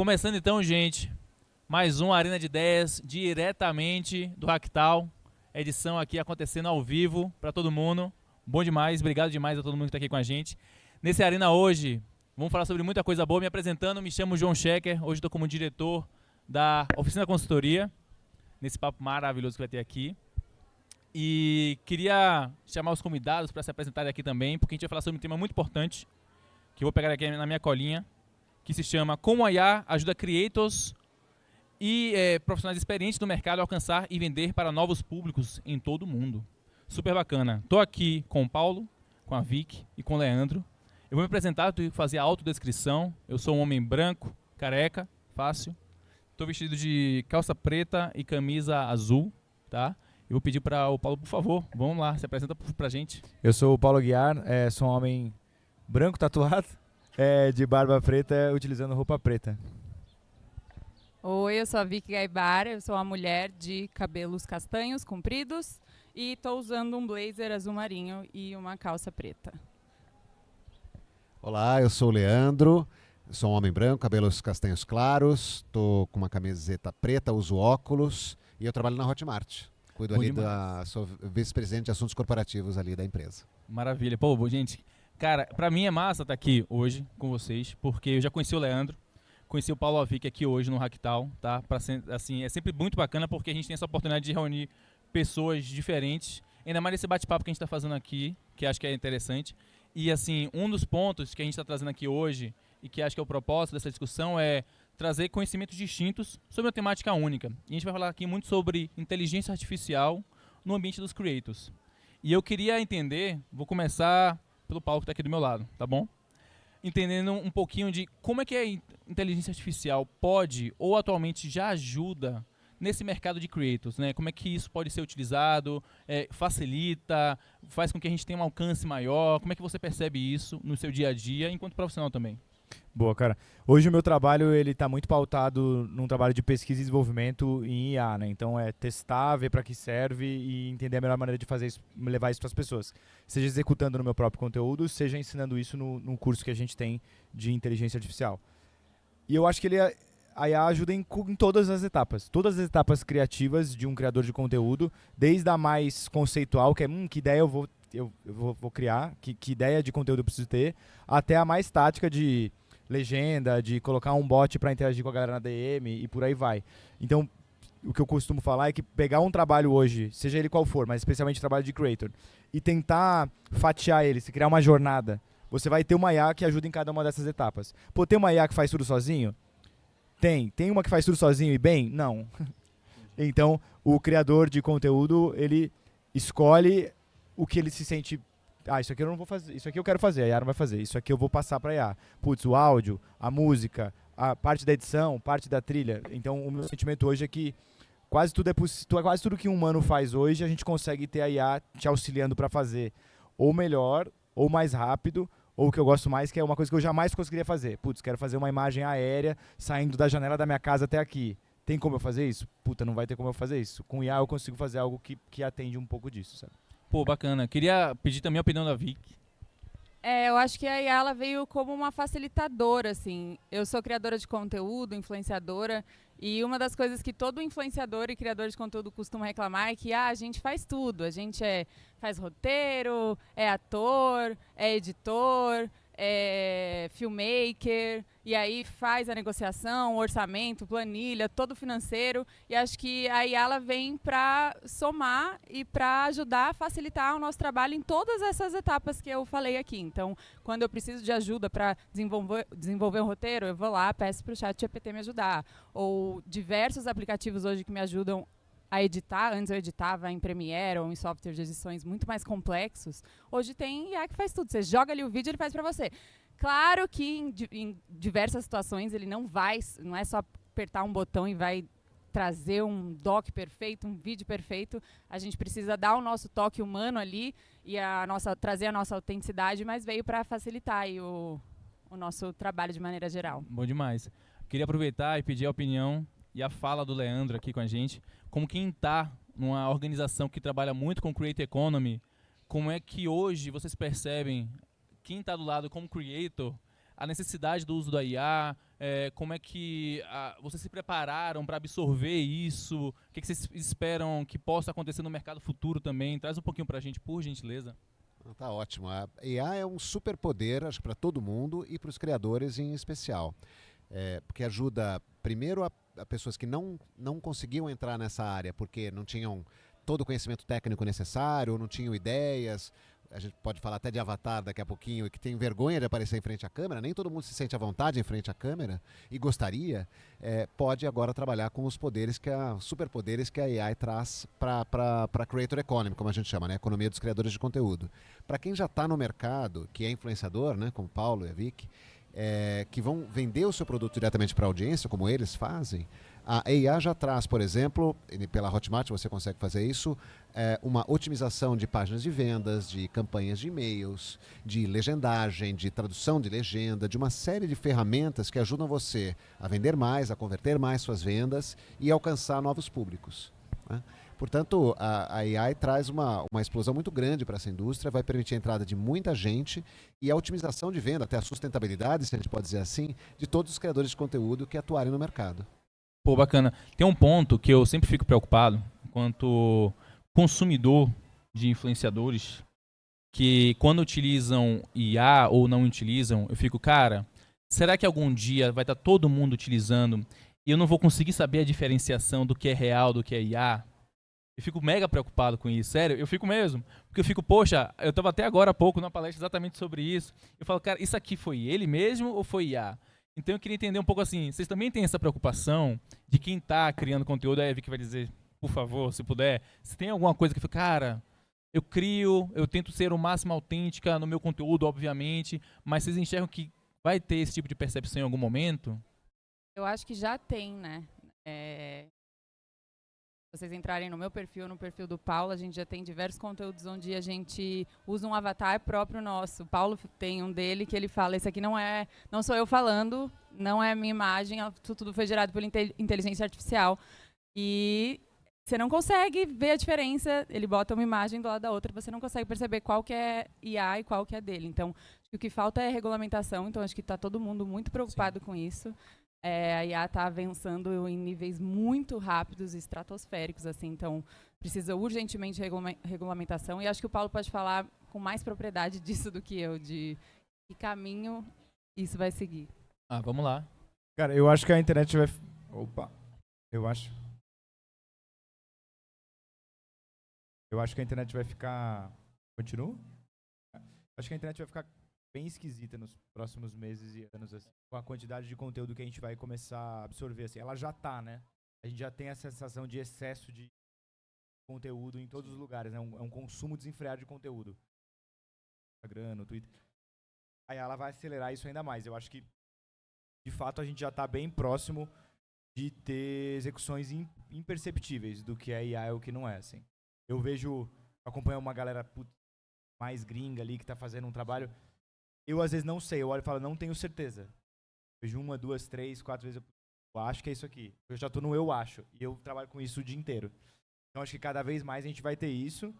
Começando então, gente, mais um Arena de Ideias diretamente do Hacktal. Edição aqui acontecendo ao vivo para todo mundo. Bom demais, obrigado demais a todo mundo que está aqui com a gente. Nesse Arena hoje, vamos falar sobre muita coisa boa. Me apresentando, me chamo João Schecker. Hoje estou como diretor da Oficina Consultoria, nesse papo maravilhoso que vai ter aqui. E queria chamar os convidados para se apresentarem aqui também, porque a gente vai falar sobre um tema muito importante, que eu vou pegar aqui na minha colinha, que se chama Como a IA ajuda creators e profissionais experientes no mercado a alcançar e vender para novos públicos em todo o mundo. Super bacana. Estou aqui com o Paulo, com a Vicky e com o Leandro. Eu vou me apresentar, tu fazer a autodescrição. Eu sou um homem branco, careca, fácil. Estou vestido de calça preta e camisa azul, tá? Eu vou pedir para o Paulo, por favor, vamos lá, se apresenta pra gente. Eu sou o Paulo Guiar, sou um homem branco tatuado, de barba preta, utilizando roupa preta. Oi, eu sou a Vicky Gaibara, eu sou uma mulher de cabelos castanhos, compridos, e estou usando um blazer azul marinho e uma calça preta. Olá, eu sou o Leandro, sou um homem branco, cabelos castanhos claros, estou com uma camiseta preta, uso óculos e eu trabalho na Hotmart. Cuido ali sou vice-presidente de assuntos corporativos ali da empresa. Maravilha. Pô, gente, cara, pra mim é massa estar aqui hoje com vocês, porque eu já conheci o Leandro, conheci o Paulo Avic aqui hoje no Hacktal, tá? Assim, é sempre muito bacana porque a gente tem essa oportunidade de reunir pessoas diferentes, ainda mais nesse bate-papo que a gente está fazendo aqui, que acho que é interessante. E assim, um dos pontos que a gente está trazendo aqui hoje, e que acho que é o propósito dessa discussão, é trazer conhecimentos distintos sobre uma temática única. E a gente vai falar aqui muito sobre inteligência artificial no ambiente dos creators. E eu queria entender, vou começar pelo Paulo que está aqui do meu lado, tá bom? Entendendo um pouquinho de como é que a inteligência artificial pode ou atualmente já ajuda nesse mercado de creators, né? Como é que isso pode ser utilizado, facilita, faz com que a gente tenha um alcance maior, como é que você percebe isso no seu dia a dia, enquanto profissional também? Boa, cara. Hoje o meu trabalho ele tá muito pautado num trabalho de pesquisa e desenvolvimento em IA, né? Então é testar, ver para que serve e entender a melhor maneira de fazer isso, levar isso para as pessoas. Seja executando no meu próprio conteúdo, seja ensinando isso no curso que a gente tem de inteligência artificial. E eu acho que a IA ajuda em todas as etapas criativas de um criador de conteúdo, desde a mais conceitual, que é que ideia eu vou criar, que ideia de conteúdo eu preciso ter, até a mais tática de legenda, de colocar um bot para interagir com a galera na DM e por aí vai. Então, o que eu costumo falar é que pegar um trabalho hoje, seja ele qual for, mas especialmente trabalho de creator, e tentar fatiar ele, se criar uma jornada, você vai ter uma IA que ajuda em cada uma dessas etapas. Pô, tem uma IA que faz tudo sozinho? Tem uma que faz tudo sozinho e bem? Não. Então, o criador de conteúdo, ele escolhe o que ele se sente. Isso aqui eu não vou fazer, isso aqui eu quero fazer, a IA não vai fazer, isso aqui eu vou passar para a IA. Putz, o áudio, a música, a parte da edição, parte da trilha. Então, o meu sentimento hoje é que quase tudo que um humano faz hoje, a gente consegue ter a IA te auxiliando para fazer ou melhor, ou mais rápido, ou o que eu gosto mais, que é uma coisa que eu jamais conseguiria fazer. Putz, quero fazer uma imagem aérea saindo da janela da minha casa até aqui. Tem como eu fazer isso? Puta, não vai ter como eu fazer isso. Com IA eu consigo fazer algo que atende um pouco disso, sabe? Pô, bacana. Queria pedir também a opinião da Vicky. Eu acho que a IA ela veio como uma facilitadora, assim. Eu sou criadora de conteúdo, influenciadora, e uma das coisas que todo influenciador e criador de conteúdo costuma reclamar é que a gente faz tudo. A gente faz roteiro, é ator, é editor, é filmmaker, e aí faz a negociação, o orçamento, planilha, todo o financeiro. E acho que a IA ela vem para somar e para ajudar a facilitar o nosso trabalho em todas essas etapas que eu falei aqui. Então, quando eu preciso de ajuda para desenvolver um roteiro, eu vou lá, peço para o ChatGPT me ajudar. Ou diversos aplicativos hoje que me ajudam a editar. Antes eu editava em Premiere ou em software de edições muito mais complexos. Hoje tem IA que faz tudo. Você joga ali o vídeo, ele faz para você. Claro que em diversas situações ele não é só apertar um botão e vai trazer um doc perfeito, um vídeo perfeito. A gente precisa dar o nosso toque humano ali e trazer a nossa autenticidade, mas veio para facilitar aí o nosso trabalho de maneira geral. Bom demais. Queria aproveitar e pedir a opinião e a fala do Leandro aqui com a gente, como quem está numa organização que trabalha muito com Creator Economy, como é que hoje vocês percebem, quem está do lado como creator, a necessidade do uso da IA, Como é que vocês se prepararam para absorver isso? O que vocês esperam que possa acontecer no mercado futuro também? Traz um pouquinho para a gente, por gentileza. Tá ótimo. A IA é um superpoder, acho que para todo mundo e para os criadores em especial. Porque ajuda, primeiro, a pessoas que não conseguiam entrar nessa área porque não tinham todo o conhecimento técnico necessário, não tinham ideias. A gente pode falar até de avatar daqui a pouquinho, e que tem vergonha de aparecer em frente à câmera, nem todo mundo se sente à vontade em frente à câmera e gostaria, pode agora trabalhar com os poderes superpoderes que a AI traz para a Creator Economy, como a gente chama, né? Economia dos criadores de conteúdo. Para quem já está no mercado, que é influenciador, né? Como o Paulo e a Vic, que vão vender o seu produto diretamente para a audiência, como eles fazem, a AI já traz, por exemplo, pela Hotmart você consegue fazer isso, uma otimização de páginas de vendas, de campanhas de e-mails, de legendagem, de tradução de legenda, de uma série de ferramentas que ajudam você a vender mais, a converter mais suas vendas e alcançar novos públicos, né? Portanto, a AI traz uma explosão muito grande para essa indústria, vai permitir a entrada de muita gente e a otimização de venda, até a sustentabilidade, se a gente pode dizer assim, de todos os criadores de conteúdo que atuarem no mercado. Pô, bacana. Tem um ponto que eu sempre fico preocupado, enquanto consumidor de influenciadores, que quando utilizam IA ou não utilizam, eu fico, cara, será que algum dia vai estar todo mundo utilizando e eu não vou conseguir saber a diferenciação do que é real, do que é IA? Eu fico mega preocupado com isso, sério, eu fico mesmo. Porque eu fico, poxa, eu estava até agora há pouco numa palestra exatamente sobre isso. Eu falo, cara, isso aqui foi ele mesmo ou foi IA? Então eu queria entender um pouco assim, vocês também têm essa preocupação de quem está criando conteúdo, aí a Vicky vai dizer, por favor, se puder, se tem alguma coisa que eu fico, cara, eu tento ser o máximo autêntica no meu conteúdo, obviamente, mas vocês enxergam que vai ter esse tipo de percepção em algum momento? Eu acho que já tem, né? Se vocês entrarem no meu perfil, no perfil do Paulo, a gente já tem diversos conteúdos onde a gente usa um avatar próprio nosso. O Paulo tem um dele que ele fala, esse aqui não sou eu falando, não é a minha imagem, tudo foi gerado pela inteligência artificial. E você não consegue ver a diferença, ele bota uma imagem do lado da outra, você não consegue perceber qual que é IA e qual que é dele. Então, acho que o que falta é regulamentação, então acho que está todo mundo muito preocupado com isso. A IA está avançando em níveis muito rápidos e estratosféricos, assim, então precisa urgentemente de regulamentação. E acho que o Paulo pode falar com mais propriedade disso do que eu, de que caminho isso vai seguir. Vamos lá. Cara, eu acho que a internet vai... Opa! Eu acho que a internet vai ficar... Continua? Acho que a internet vai ficar bem esquisita nos próximos meses e anos, assim, com a quantidade de conteúdo que a gente vai começar a absorver, assim. Ela já tá, né? A gente já tem a sensação de excesso de conteúdo em todos os lugares, né? É um consumo desenfreado de conteúdo. No Instagram, no Twitter. Aí ela vai acelerar isso ainda mais. Eu acho que, de fato, a gente já tá bem próximo de ter execuções imperceptíveis do que é IA e o que não é, assim. Eu acompanho uma galera mais gringa ali que tá fazendo um trabalho. Eu, às vezes, não sei. Eu olho e falo, não tenho certeza. Vejo 1, 2, 3, 4 vezes. Eu acho que é isso aqui. Eu já tô no eu acho. E eu trabalho com isso o dia inteiro. Então, acho que cada vez mais a gente vai ter isso.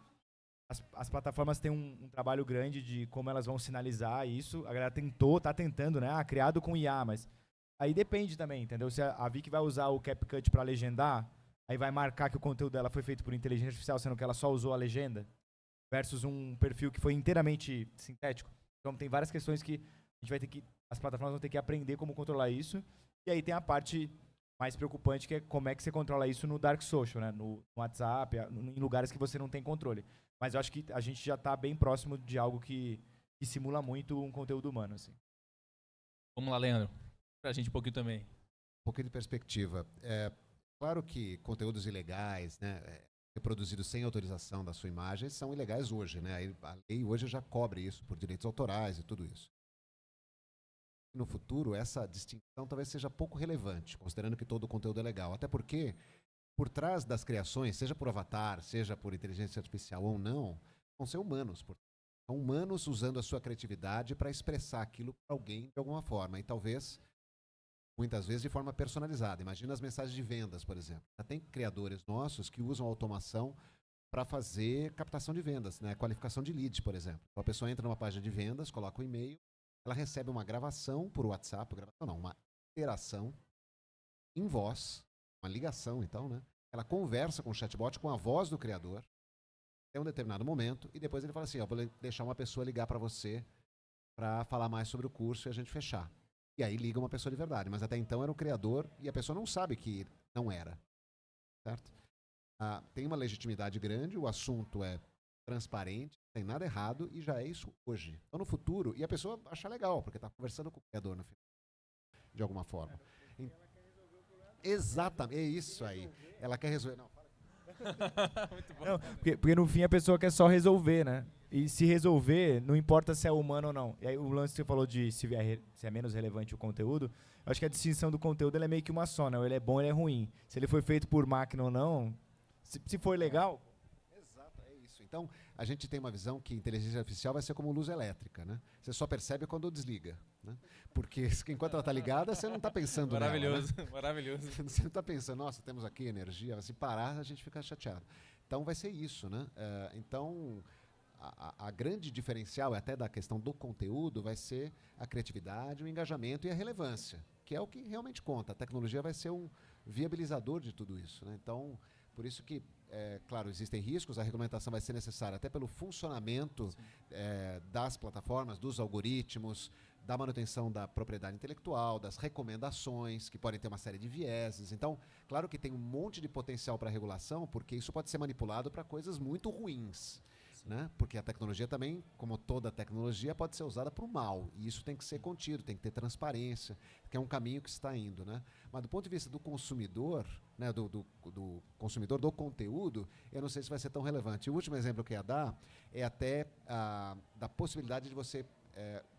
As plataformas têm um trabalho grande de como elas vão sinalizar isso. A galera tá tentando, né? Criado com IA, mas... Aí depende também, entendeu? Se a Vicky vai usar o CapCut pra legendar, aí vai marcar que o conteúdo dela foi feito por inteligência artificial, sendo que ela só usou a legenda, versus um perfil que foi inteiramente sintético. Então tem várias questões que a gente vai ter que... As plataformas vão ter que aprender como controlar isso. E aí tem a parte mais preocupante, que é como é que você controla isso no Dark Social, né? No WhatsApp, em lugares que você não tem controle. Mas eu acho que a gente já está bem próximo de algo que simula muito um conteúdo humano, assim. Vamos lá, Leandro. Pra gente um pouquinho também. Um pouquinho de perspectiva. Claro que conteúdos ilegais, né, reproduzidos sem autorização da sua imagem, são ilegais hoje, né? A lei hoje já cobre isso por direitos autorais e tudo isso. No futuro, essa distinção talvez seja pouco relevante, considerando que todo o conteúdo é legal. Até porque, por trás das criações, seja por avatar, seja por inteligência artificial ou não, vão ser humanos. São humanos usando a sua criatividade para expressar aquilo para alguém de alguma forma. E talvez, muitas vezes, de forma personalizada. Imagina as mensagens de vendas, por exemplo. Já tem criadores nossos que usam automação para fazer captação de vendas, né? Qualificação de lead, por exemplo. Então, a pessoa entra numa página de vendas, coloca o e-mail, ela recebe uma gravação por WhatsApp, uma interação em voz, uma ligação então, né? Ela conversa com o chatbot com a voz do criador em um determinado momento e depois ele fala assim, ó, vou deixar uma pessoa ligar para você para falar mais sobre o curso e a gente fechar. E aí liga uma pessoa de verdade, mas até então era um criador e a pessoa não sabe que não era, certo? Tem uma legitimidade grande, o assunto é transparente, não tem nada errado e já é isso hoje. Então no futuro, e a pessoa acha legal, porque está conversando com o criador no final, de alguma forma. Exatamente, é isso aí. Ela quer resolver. Não, fala. Muito bom. Não, porque no fim a pessoa quer só resolver, né? E se resolver, não importa se é humano ou não. E aí o lance que você falou de se é menos relevante o conteúdo, eu acho que a distinção do conteúdo ela é meio que uma só, né? Ou ele é bom ou ele é ruim. Se ele foi feito por máquina ou não, se for legal... Exato, é isso. Então, a gente tem uma visão que inteligência artificial vai ser como luz elétrica, né? Você só percebe quando desliga, né? Porque enquanto ela está ligada, você não está pensando Maravilhoso, nela, né? maravilhoso. Você não está pensando, nossa, temos aqui energia, se parar, a gente fica chateado. Então, vai ser isso, né? Então, a grande diferencial, até da questão do conteúdo, vai ser a criatividade, o engajamento e a relevância, que é o que realmente conta. A tecnologia vai ser um viabilizador de tudo isso, né? Então, por isso que, claro, existem riscos, a regulamentação vai ser necessária até pelo funcionamento das plataformas, dos algoritmos, da manutenção da propriedade intelectual, das recomendações, que podem ter uma série de vieses. Então, claro que tem um monte de potencial para regulação, porque isso pode ser manipulado para coisas muito ruins. Né? Porque a tecnologia também, como toda tecnologia, pode ser usada para o mal. E isso tem que ser contido, tem que ter transparência, que é um caminho que está indo. Né? Mas do ponto de vista do consumidor, né, do consumidor do conteúdo, eu não sei se vai ser tão relevante. O último exemplo que eu ia dar é até da possibilidade de você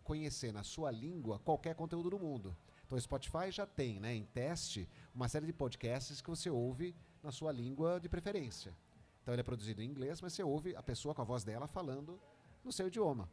conhecer na sua língua qualquer conteúdo do mundo. Então o Spotify já tem, né, em teste uma série de podcasts que você ouve na sua língua de preferência. Então ele é produzido em inglês, mas você ouve a pessoa com a voz dela falando no seu idioma.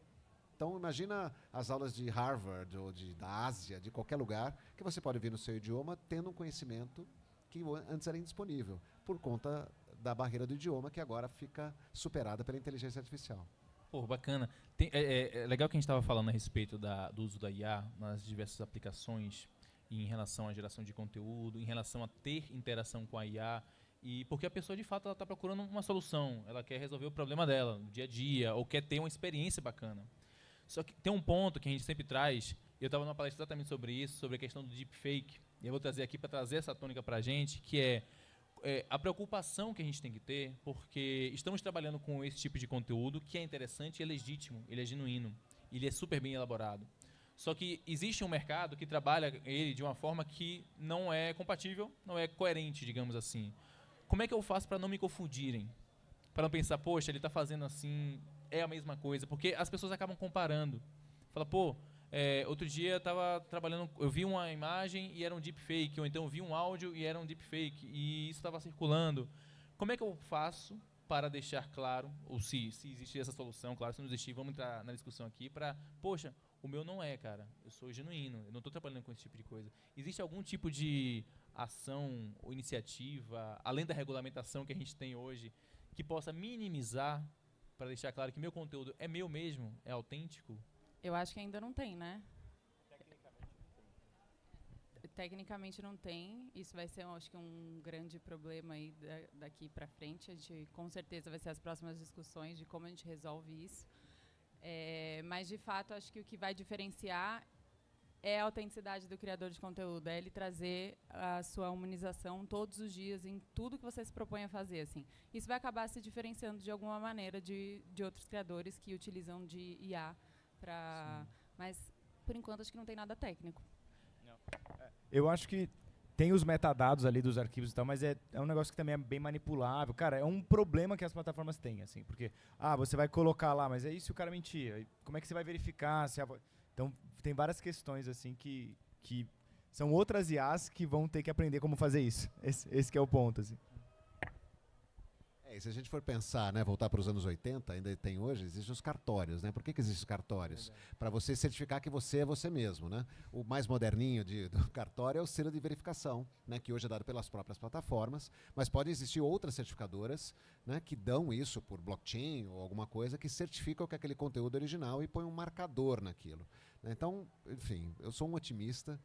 Então imagina as aulas de Harvard ou da Ásia, de qualquer lugar, que você pode ver no seu idioma, tendo um conhecimento que antes era indisponível, por conta da barreira do idioma, que agora fica superada pela inteligência artificial. Pô, bacana. É legal que a gente estava falando a respeito do uso da IA nas diversas aplicações em relação à geração de conteúdo, em relação a ter interação com a IA. E porque a pessoa, de fato, ela está procurando uma solução. Ela quer resolver o problema dela no dia a dia, ou quer ter uma experiência bacana. Só que tem um ponto que a gente sempre traz, e eu estava numa palestra exatamente sobre isso, sobre a questão do deepfake, e eu vou trazer aqui para trazer essa tônica para a gente, que é a preocupação que a gente tem que ter, porque estamos trabalhando com esse tipo de conteúdo que é interessante e é legítimo, ele é genuíno, ele é super bem elaborado. Só que existe um mercado que trabalha ele de uma forma que não é compatível, não é coerente, digamos assim. Como é que eu faço para não me confundirem? Para não pensar, poxa, ele está fazendo assim, é a mesma coisa. Porque as pessoas acabam comparando. Fala, pô, outro dia eu estava trabalhando, eu vi uma imagem e era um deepfake, ou então eu vi um áudio e era um deepfake, e isso estava circulando. Como é que eu faço para deixar claro, ou se existe essa solução, claro, se não existir, vamos entrar na discussão aqui, para, poxa, o meu não é, cara, eu sou genuíno, eu não estou trabalhando com esse tipo de coisa. Existe algum tipo de ação ou iniciativa, além da regulamentação que a gente tem hoje, que possa minimizar, para deixar claro que meu conteúdo é meu mesmo, é autêntico? Eu acho que ainda não tem, né? Tecnicamente não tem. Isso vai ser, acho que, um grande problema aí daqui para frente. A gente, com certeza, vai ser as próximas discussões de como a gente resolve isso. Mas, de fato, acho que o que vai diferenciar é a autenticidade do criador de conteúdo. É ele trazer a sua humanização todos os dias em tudo que você se propõe a fazer. Assim. Isso vai acabar se diferenciando de alguma maneira de outros criadores que utilizam de IA. Mas, por enquanto, acho que não tem nada técnico. Eu acho que tem os metadados ali dos arquivos e tal, mas é um negócio que também é bem manipulável. Cara, é um problema que as plataformas têm, assim, porque, você vai colocar lá, mas aí se o cara mentir, como é que você vai verificar? Então, tem várias questões, assim, que são outras IAs que vão ter que aprender como fazer isso. Esse que é o ponto, assim. E se a gente for pensar, né, voltar para os anos 80, ainda tem hoje, existem os cartórios, né? Por que existem os cartórios? Para você certificar que você é você mesmo, né? O mais moderninho do cartório é o selo de verificação, né, que hoje é dado pelas próprias plataformas, mas podem existir outras certificadoras, né, que dão isso por blockchain ou alguma coisa que certificam que aquele conteúdo é original e põe um marcador naquilo. Né? Então, enfim, eu sou um otimista.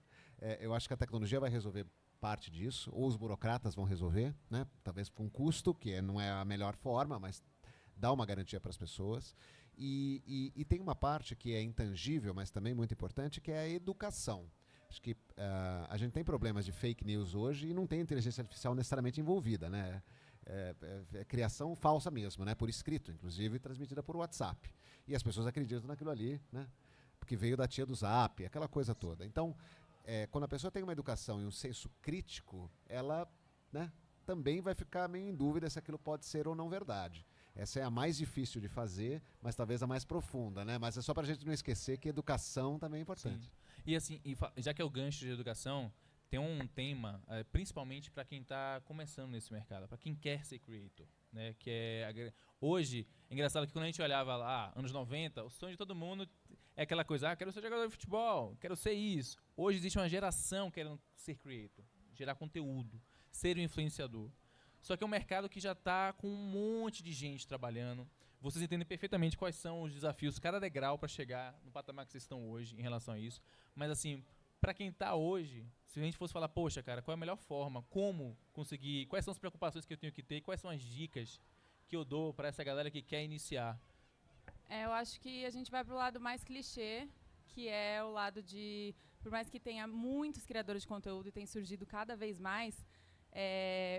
Eu acho que a tecnologia vai resolver parte disso, ou os burocratas vão resolver, né? Talvez com custo, não é a melhor forma, mas dá uma garantia para as pessoas. E tem uma parte que é intangível, mas também muito importante, que é a educação. Acho que a gente tem problemas de fake news hoje e não tem inteligência artificial necessariamente envolvida, né? É criação falsa mesmo, né? Por escrito, inclusive transmitida por WhatsApp. E as pessoas acreditam naquilo ali, né? Porque veio da tia do Zap, aquela coisa toda. Então, quando a pessoa tem uma educação e um senso crítico, ela, né, também vai ficar meio em dúvida se aquilo pode ser ou não verdade. Essa é a mais difícil de fazer, mas talvez a mais profunda, né? Mas é só para a gente não esquecer que educação também é importante. Sim. E assim, já que é o gancho de educação, tem um tema, principalmente para quem está começando nesse mercado, para quem quer ser creator, né? Que hoje, é engraçado que quando a gente olhava lá, anos 90, o sonho de todo mundo é aquela coisa, quero ser jogador de futebol, quero ser isso. Hoje existe uma geração querendo ser creator, gerar conteúdo, ser um influenciador. Só que é um mercado que já está com um monte de gente trabalhando. Vocês entendem perfeitamente quais são os desafios, cada degrau para chegar no patamar que vocês estão hoje em relação a isso. Mas assim, para quem está hoje, se a gente fosse falar, poxa, cara, qual é a melhor forma, como conseguir, quais são as preocupações que eu tenho que ter, quais são as dicas que eu dou para essa galera que quer iniciar? Eu acho que a gente vai para o lado mais clichê, que é o lado de, por mais que tenha muitos criadores de conteúdo e tem surgido cada vez mais,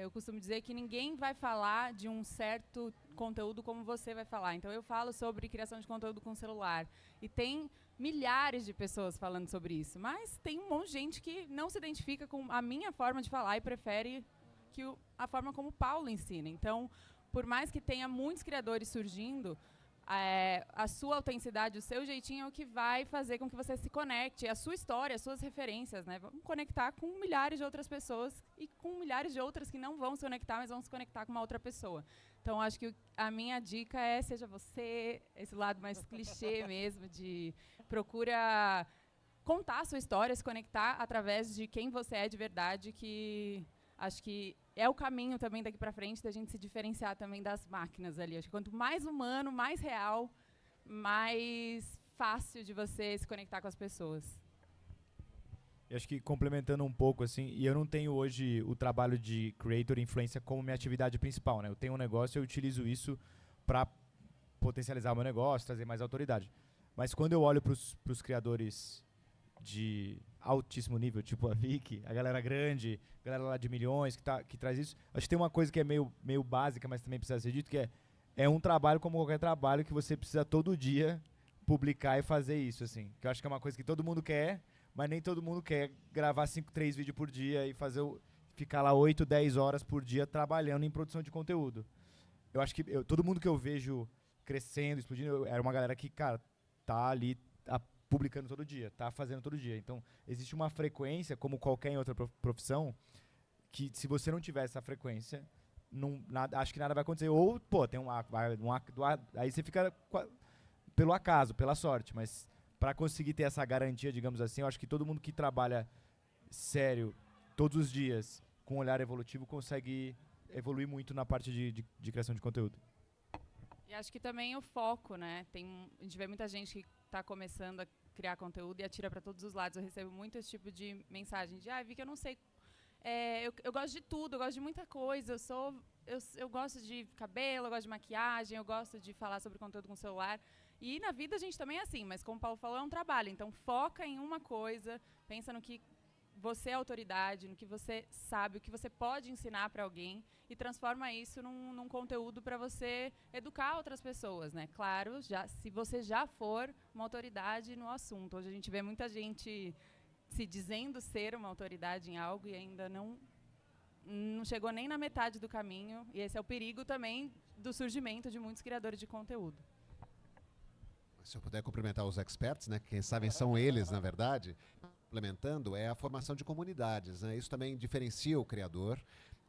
eu costumo dizer que ninguém vai falar de um certo conteúdo como você vai falar. Então, eu falo sobre criação de conteúdo com celular. E tem milhares de pessoas falando sobre isso. Mas tem um monte de gente que não se identifica com a minha forma de falar e prefere a forma como o Paulo ensina. Então, por mais que tenha muitos criadores surgindo, a sua autenticidade, o seu jeitinho é o que vai fazer com que você se conecte, a sua história, as suas referências, né? Vamos conectar com milhares de outras pessoas e com milhares de outras que não vão se conectar, mas vão se conectar com uma outra pessoa. Então, acho que a minha dica é seja você, esse lado mais clichê mesmo, de procura contar a sua história, se conectar através de quem você é de verdade, que acho que é o caminho também daqui para frente da gente se diferenciar também das máquinas ali. Acho que quanto mais humano, mais real, mais fácil de você se conectar com as pessoas. Eu acho que complementando um pouco, assim, e eu não tenho hoje o trabalho de creator e influência como minha atividade principal, né? Eu tenho um negócio e eu utilizo isso para potencializar o meu negócio, trazer mais autoridade. Mas quando eu olho para os criadores de altíssimo nível, tipo a Vicky, a galera grande, a galera lá de milhões que traz isso. Acho que tem uma coisa que é meio básica, mas também precisa ser dito, que é um trabalho como qualquer trabalho que você precisa todo dia publicar e fazer isso, assim. Que eu acho que é uma coisa que todo mundo quer, mas nem todo mundo quer gravar 3 vídeos por dia e ficar lá 8, 10 horas por dia trabalhando em produção de conteúdo. Eu acho que todo mundo que eu vejo crescendo, explodindo, era uma galera que, cara, tá ali publicando todo dia, tá fazendo todo dia. Então, existe uma frequência, como qualquer outra profissão, que se você não tiver essa frequência, acho que nada vai acontecer. Ou, tem aí você fica pelo acaso, pela sorte. Mas para conseguir ter essa garantia, digamos assim, eu acho que todo mundo que trabalha sério, todos os dias, com um olhar evolutivo, consegue evoluir muito na parte de criação de conteúdo. E acho que também o foco, né? A gente vê muita gente que está começando a criar conteúdo e atira para todos os lados. Eu recebo muito esse tipo de mensagem de, vi que eu não sei, eu gosto de tudo, eu gosto de muita coisa, eu gosto de cabelo, eu gosto de maquiagem, eu gosto de falar sobre conteúdo com celular. E na vida a gente também é assim, mas como o Paulo falou, é um trabalho. Então foca em uma coisa, pensa no que você é autoridade, no que você sabe, o que você pode ensinar para alguém e transforma isso num conteúdo para você educar outras pessoas, né? Claro, se você já for uma autoridade no assunto. Hoje a gente vê muita gente se dizendo ser uma autoridade em algo e ainda não chegou nem na metade do caminho. E esse é o perigo também do surgimento de muitos criadores de conteúdo. Se eu puder cumprimentar os experts, né? Quem sabem são eles, na verdade. Implementando é a formação de comunidades, né? Isso também diferencia o criador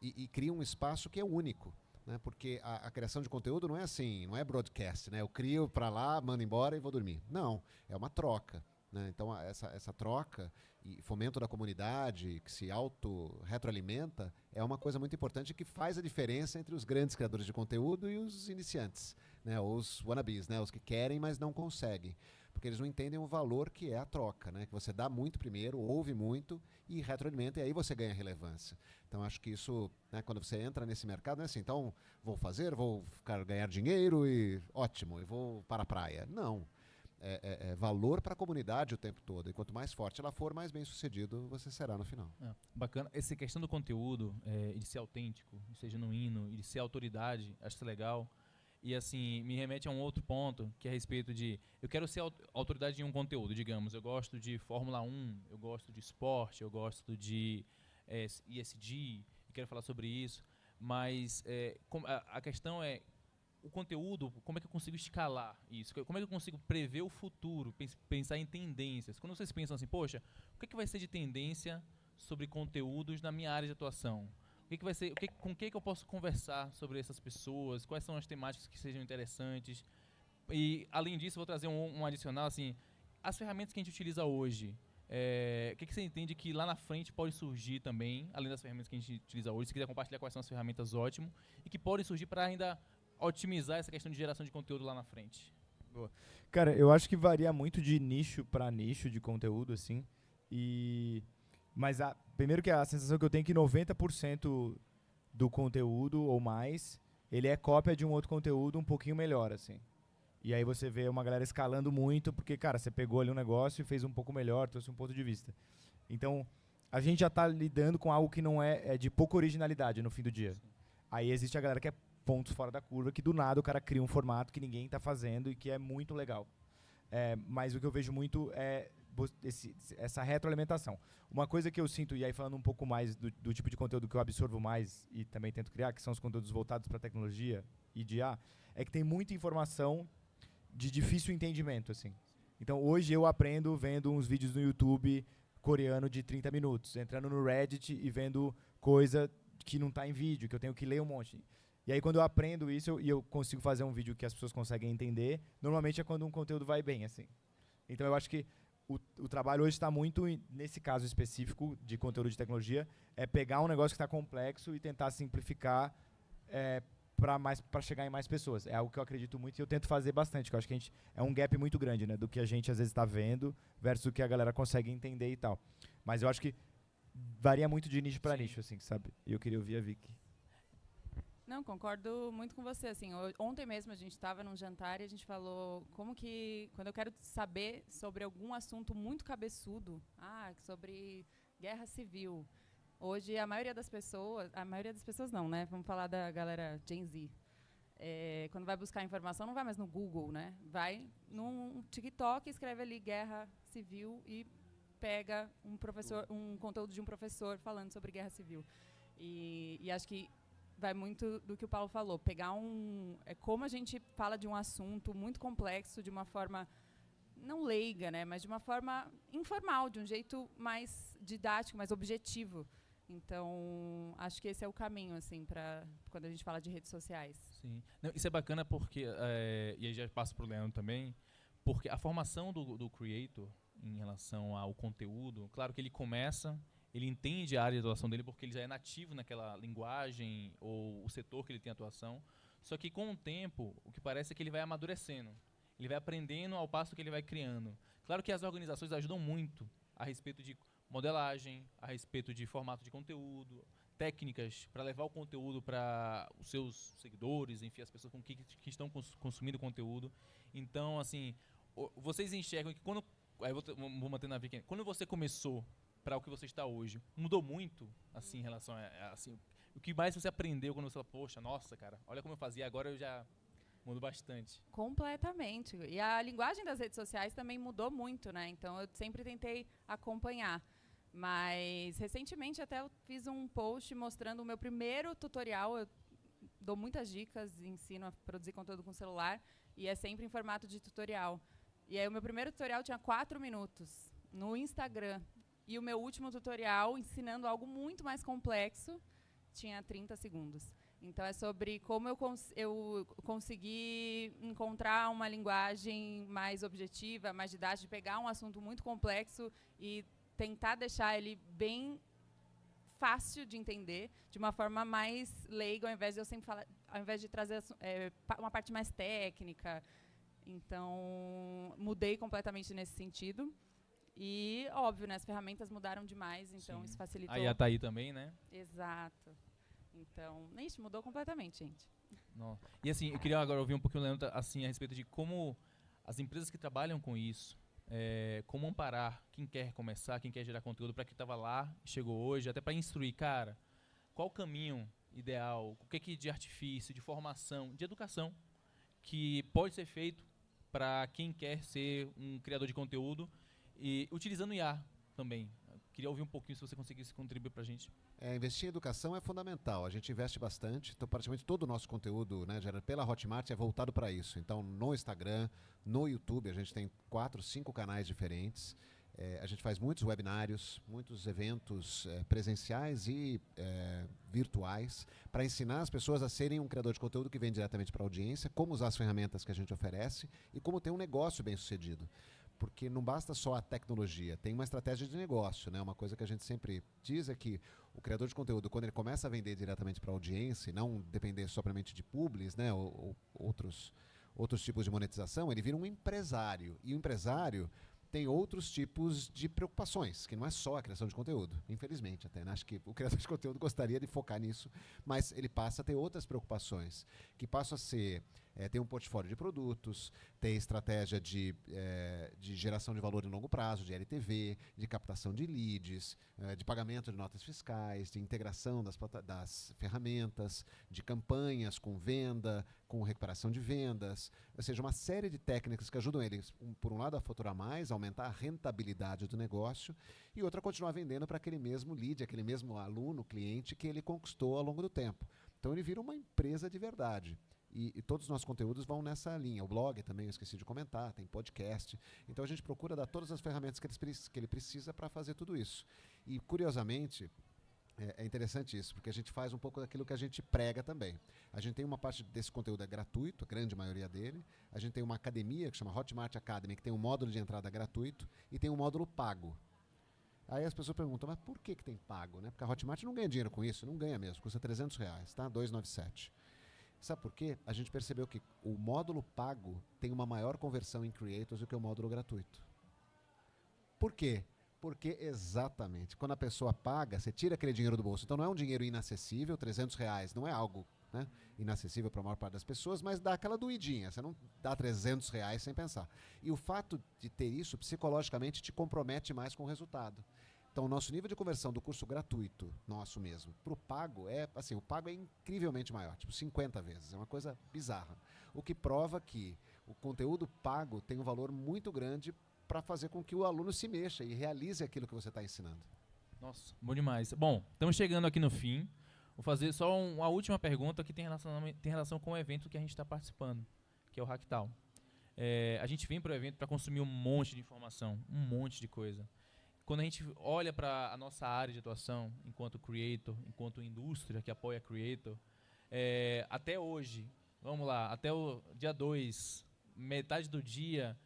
e cria um espaço que é único, né? Porque a criação de conteúdo não é assim, não é broadcast, né? Eu crio para lá, mando embora e vou dormir. Não, é uma troca, né? Então essa troca e fomento da comunidade que se auto-retroalimenta é uma coisa muito importante que faz a diferença entre os grandes criadores de conteúdo e os iniciantes, né? Ou os wannabes, né? Os que querem, mas não conseguem. Porque eles não entendem o valor que é a troca, né? Que você dá muito primeiro, ouve muito e retroalimenta, e aí você ganha relevância. Então, acho que isso, né, quando você entra nesse mercado, não é assim, então, vou ganhar dinheiro e ótimo, e vou para a praia. Não. É valor para a comunidade o tempo todo. E quanto mais forte ela for, mais bem sucedido você será no final. Bacana. Essa questão do conteúdo, de ser autêntico, de ser genuíno, e de ser autoridade, acho isso legal. E assim, me remete a um outro ponto, que é a respeito de... Eu quero ser autoridade em um conteúdo, digamos. Eu gosto de Fórmula 1, eu gosto de esporte, eu gosto de ESG, e quero falar sobre isso. Mas a questão é, o conteúdo, como é que eu consigo escalar isso? Como é que eu consigo prever o futuro, pensar em tendências? Quando vocês pensam assim, poxa, o que vai ser de tendência sobre conteúdos na minha área de atuação? O que vai ser, com quem que eu posso conversar sobre essas pessoas? Quais são as temáticas que sejam interessantes? E, além disso, vou trazer um adicional, assim, as ferramentas que a gente utiliza hoje. O que você entende que lá na frente pode surgir também, além das ferramentas que a gente utiliza hoje? Se quiser compartilhar quais são as ferramentas, ótimo. E que podem surgir para ainda otimizar essa questão de geração de conteúdo lá na frente. Boa. Cara, eu acho que varia muito de nicho para nicho de conteúdo, assim. Mas primeiro que a sensação que eu tenho é que 90% do conteúdo ou mais, ele é cópia de um outro conteúdo um pouquinho melhor, assim. E aí você vê uma galera escalando muito, porque, cara, você pegou ali um negócio e fez um pouco melhor, trouxe um ponto de vista. Então, a gente já está lidando com algo que não é de pouca originalidade no fim do dia. Sim. Aí existe a galera que é pontos fora da curva, que do nada o cara cria um formato que ninguém está fazendo e que é muito legal. Mas o que eu vejo muito é essa retroalimentação. Uma coisa que eu sinto, e aí falando um pouco mais do tipo de conteúdo que eu absorvo mais e também tento criar, que são os conteúdos voltados para tecnologia e de IA, é que tem muita informação de difícil entendimento, assim. Então, hoje eu aprendo vendo uns vídeos no YouTube coreano de 30 minutos, entrando no Reddit e vendo coisa que não está em vídeo, que eu tenho que ler um monte. E aí, quando eu aprendo isso e eu consigo fazer um vídeo que as pessoas conseguem entender, normalmente é quando um conteúdo vai bem, assim. Então, eu acho que o trabalho hoje está muito, nesse caso específico de conteúdo de tecnologia, é pegar um negócio que está complexo e tentar simplificar para chegar em mais pessoas. É algo que eu acredito muito e eu tento fazer bastante, que eu acho que é um gap muito grande, né, do que a gente às vezes está vendo versus o que a galera consegue entender e tal. Mas eu acho que varia muito de nicho para nicho, assim, sabe? E eu queria ouvir a Vicky. Não, concordo muito com você. Assim, ontem mesmo a gente estava num jantar e a gente falou como que, quando eu quero saber sobre algum assunto muito cabeçudo, sobre guerra civil, hoje a maioria das pessoas não, né? Vamos falar da galera Gen Z. Quando vai buscar informação, não vai mais no Google, né? Vai num TikTok, escreve ali guerra civil e pega um conteúdo de um professor falando sobre guerra civil. E acho que vai muito do que o Paulo falou, pegar como a gente fala de um assunto muito complexo de uma forma não leiga, né, mas de uma forma informal, de um jeito mais didático, mais objetivo. Então, acho que esse é o caminho, assim, para quando a gente fala de redes sociais. Sim. Não, isso é bacana porque, e aí já passo para o Leandro também, porque a formação do creator em relação ao conteúdo, claro que ele entende a área de atuação dele porque ele já é nativo naquela linguagem ou o setor que ele tem atuação. Só que com o tempo, o que parece é que ele vai amadurecendo. Ele vai aprendendo ao passo que ele vai criando. Claro que as organizações ajudam muito a respeito de modelagem, a respeito de formato de conteúdo, técnicas para levar o conteúdo para os seus seguidores, enfim, as pessoas com que estão consumindo o conteúdo. Então, assim, vocês enxergam que quando... Aí vou manter na Vicky. Quando você começou para o que você está hoje, mudou muito, assim, em relação a assim, o que mais você aprendeu quando você falou, poxa, nossa, cara, olha como eu fazia, agora eu já mudo bastante. Completamente. E a linguagem das redes sociais também mudou muito, né? Então eu sempre tentei acompanhar. Mas recentemente até eu fiz um post mostrando o meu primeiro tutorial. Eu dou muitas dicas, ensino a produzir conteúdo com celular e é sempre em formato de tutorial. E aí o meu primeiro tutorial tinha 4 minutos no Instagram. E o meu último tutorial, ensinando algo muito mais complexo, tinha 30 segundos. Então, é sobre como eu consegui encontrar uma linguagem mais objetiva, mais didática, de pegar um assunto muito complexo e tentar deixar ele bem fácil de entender, de uma forma mais leiga, ao invés de eu sempre falar, ao invés de trazer uma parte mais técnica. Então, mudei completamente nesse sentido. E, óbvio, né, as ferramentas mudaram demais, então Sim. isso facilitou. Aí a Thaí também, né? Exato. Então, ixi, mudou completamente, gente. Não. E assim, eu queria agora ouvir um pouquinho o Leandro assim, a respeito de como as empresas que trabalham com isso, como amparar quem quer começar, quem quer gerar conteúdo para quem estava lá, chegou hoje, até para instruir, cara, qual o caminho ideal, o que de artifício, de formação, de educação que pode ser feito para quem quer ser um criador de conteúdo e utilizando IA também. Queria ouvir um pouquinho se você conseguisse contribuir para a gente. Investir em educação é fundamental. A gente investe bastante. Então, praticamente todo o nosso conteúdo, né, gerado pela Hotmart é voltado para isso. Então, no Instagram, no YouTube, a gente tem 4, 5 canais diferentes. A gente faz muitos webinários, muitos eventos presenciais e virtuais para ensinar as pessoas a serem um criador de conteúdo que vem diretamente para a audiência, como usar as ferramentas que a gente oferece e como ter um negócio bem sucedido. Porque não basta só a tecnologia, tem uma estratégia de negócio, né? Uma coisa que a gente sempre diz é que o criador de conteúdo, quando ele começa a vender diretamente para a audiência e não depender somente de publis, né? ou outros tipos de monetização, ele vira um empresário. E o empresário tem outros tipos de preocupações, que não é só a criação de conteúdo, infelizmente até. Né? Acho que o criador de conteúdo gostaria de focar nisso, mas ele passa a ter outras preocupações, que passam a ser ter um portfólio de produtos, ter estratégia de geração de valor em longo prazo, de LTV, de captação de leads, de pagamento de notas fiscais, de integração das ferramentas, de campanhas com venda, com recuperação de vendas, ou seja, uma série de técnicas que ajudam eles, por um lado, a faturar mais, a aumentar a rentabilidade do negócio, e outra, a continuar vendendo para aquele mesmo lead, aquele mesmo aluno, cliente que ele conquistou ao longo do tempo. Então ele vira uma empresa de verdade. E todos os nossos conteúdos vão nessa linha. O blog também, eu esqueci de comentar, tem podcast. Então a gente procura dar todas as ferramentas que ele precisa para fazer tudo isso. E, curiosamente, é interessante isso, porque a gente faz um pouco daquilo que a gente prega também. A gente tem uma parte desse conteúdo gratuito, a grande maioria dele. A gente tem uma academia que chama Hotmart Academy, que tem um módulo de entrada gratuito e tem um módulo pago. Aí as pessoas perguntam, mas por que tem pago? Né? Porque a Hotmart não ganha dinheiro com isso, não ganha mesmo, custa R$300, tá? R$297. Sabe por quê? A gente percebeu que o módulo pago tem uma maior conversão em creators do que o módulo gratuito. Por quê? Porque, exatamente, quando a pessoa paga, você tira aquele dinheiro do bolso. Então não é um dinheiro inacessível, R$300 não é algo, né, inacessível para a maior parte das pessoas, mas dá aquela doidinha. Você não dá R$300 sem pensar. E o fato de ter isso, psicologicamente, te compromete mais com o resultado. Então, o nosso nível de conversão do curso gratuito, nosso mesmo, para o pago, o pago é incrivelmente maior, tipo 50 vezes, é uma coisa bizarra. O que prova que o conteúdo pago tem um valor muito grande para fazer com que o aluno se mexa e realize aquilo que você está ensinando. Nossa, bom demais. Bom, estamos chegando aqui no fim. Vou fazer só uma última pergunta que tem relação com o evento que a gente está participando, que é o Hacktal. A gente vem para o evento para consumir um monte de informação, um monte de coisa. Quando a gente olha para a nossa área de atuação, enquanto creator, enquanto indústria que apoia creator, até hoje, vamos lá, até o dia 2, metade do dia,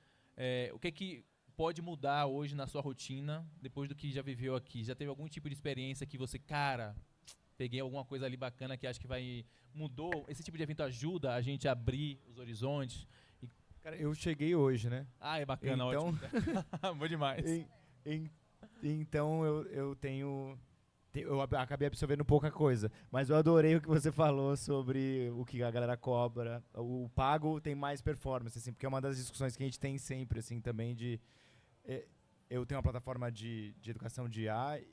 o que pode mudar hoje na sua rotina, depois do que já viveu aqui? Já teve algum tipo de experiência que você, cara, peguei alguma coisa ali bacana que acho que mudou? Esse tipo de evento ajuda a gente a abrir os horizontes? Cara, eu cheguei hoje, né? Ah, é bacana, então, ótimo. Bom demais. Então eu acabei absorvendo pouca coisa, mas eu adorei o que você falou sobre o que a galera cobra. O pago tem mais performance, assim, porque é uma das discussões que a gente tem sempre, assim, também eu tenho uma plataforma de educação de IA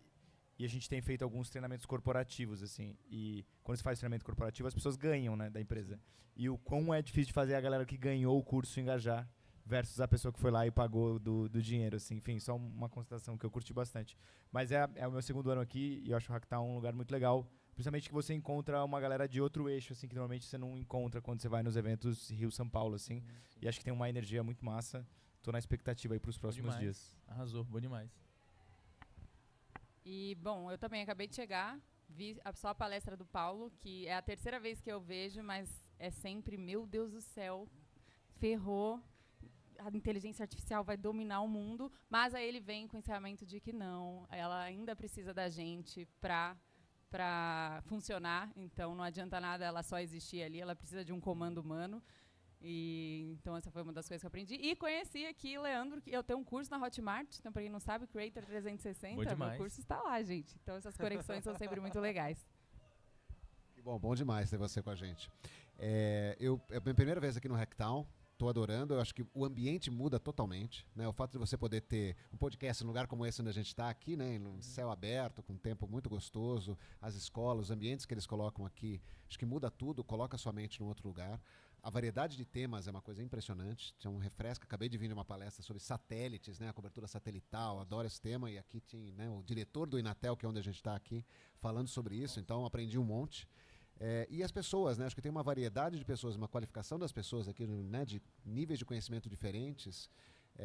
e a gente tem feito alguns treinamentos corporativos, assim, e quando se faz treinamento corporativo as pessoas ganham, né, da empresa. E o quão é difícil de fazer a galera que ganhou o curso engajar versus a pessoa que foi lá e pagou do dinheiro, assim. Enfim, só uma constatação que eu curti bastante. Mas é o meu segundo ano aqui e eu acho o Hacktal um lugar muito legal, principalmente que você encontra uma galera de outro eixo, assim, que normalmente você não encontra quando você vai nos eventos Rio-São Paulo, assim. Sim. E acho que tem uma energia muito massa. Tô na expectativa aí pros próximos dias. Arrasou, bom demais. E, bom, eu também acabei de chegar, vi só a palestra do Paulo, que é a terceira vez que eu vejo, mas é sempre, meu Deus do céu, ferrou. A inteligência artificial vai dominar o mundo, mas aí ele vem com o encerramento de que não, ela ainda precisa da gente para para funcionar, então não adianta nada ela só existir ali, ela precisa de um comando humano. E então essa foi uma das coisas que eu aprendi. E conheci aqui Leandro, que eu tenho um curso na Hotmart, então para quem não sabe, Creator 360, meu curso está lá, gente. Então essas conexões são sempre muito legais. Bom demais ter você com a gente. É a minha primeira vez aqui no Hacktown. Estou adorando, eu acho que o ambiente muda totalmente, né? O fato de você poder ter um podcast num lugar como esse onde a gente está aqui, né? Num céu aberto, com um tempo muito gostoso, as escolas, os ambientes que eles colocam aqui, acho que muda tudo, coloca a sua mente num outro lugar. A variedade de temas é uma coisa impressionante, tinha um refresco, acabei de vir de uma palestra sobre satélites, né? A cobertura satelital, adoro esse tema, e aqui tinha, né, o diretor do Inatel, que é onde a gente está aqui, falando sobre isso, então aprendi um monte. E as pessoas, né? Acho que tem uma variedade de pessoas, uma qualificação das pessoas aqui, né? De níveis de conhecimento diferentes,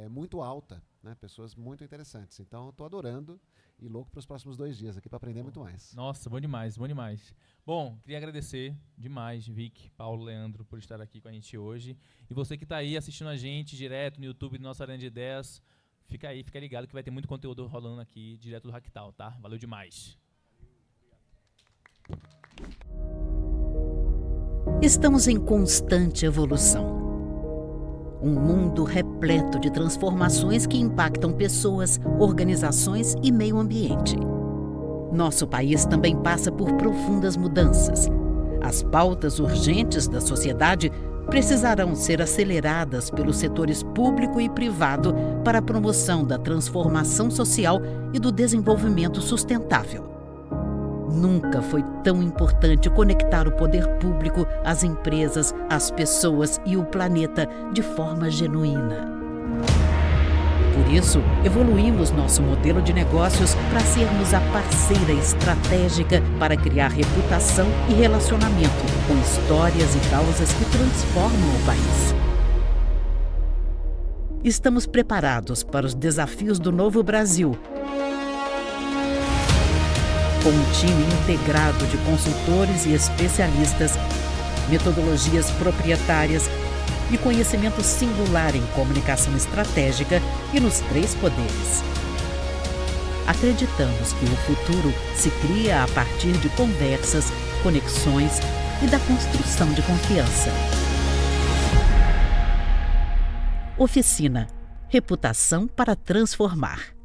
muito alta, né? Pessoas muito interessantes. Então, estou adorando e louco para os próximos 2 dias aqui para aprender muito mais. Nossa, bom demais, bom demais. Bom, queria agradecer demais, Vic, Paulo, Leandro, por estar aqui com a gente hoje. E você que está aí assistindo a gente direto no YouTube do nosso Arena de Ideias, fica aí, fica ligado que vai ter muito conteúdo rolando aqui direto do Hacktown, tá? Valeu demais. Estamos em constante evolução. Um mundo repleto de transformações que impactam pessoas, organizações e meio ambiente. Nosso país também passa por profundas mudanças. As pautas urgentes da sociedade precisarão ser aceleradas pelos setores público e privado para a promoção da transformação social e do desenvolvimento sustentável. Nunca foi tão importante conectar o poder público, as empresas, as pessoas e o planeta de forma genuína. Por isso, evoluímos nosso modelo de negócios para sermos a parceira estratégica para criar reputação e relacionamento com histórias e causas que transformam o país. Estamos preparados para os desafios do novo Brasil, com um time integrado de consultores e especialistas, metodologias proprietárias e conhecimento singular em comunicação estratégica e nos 3 poderes. Acreditamos que o futuro se cria a partir de conversas, conexões e da construção de confiança. Oficina. Reputação para transformar.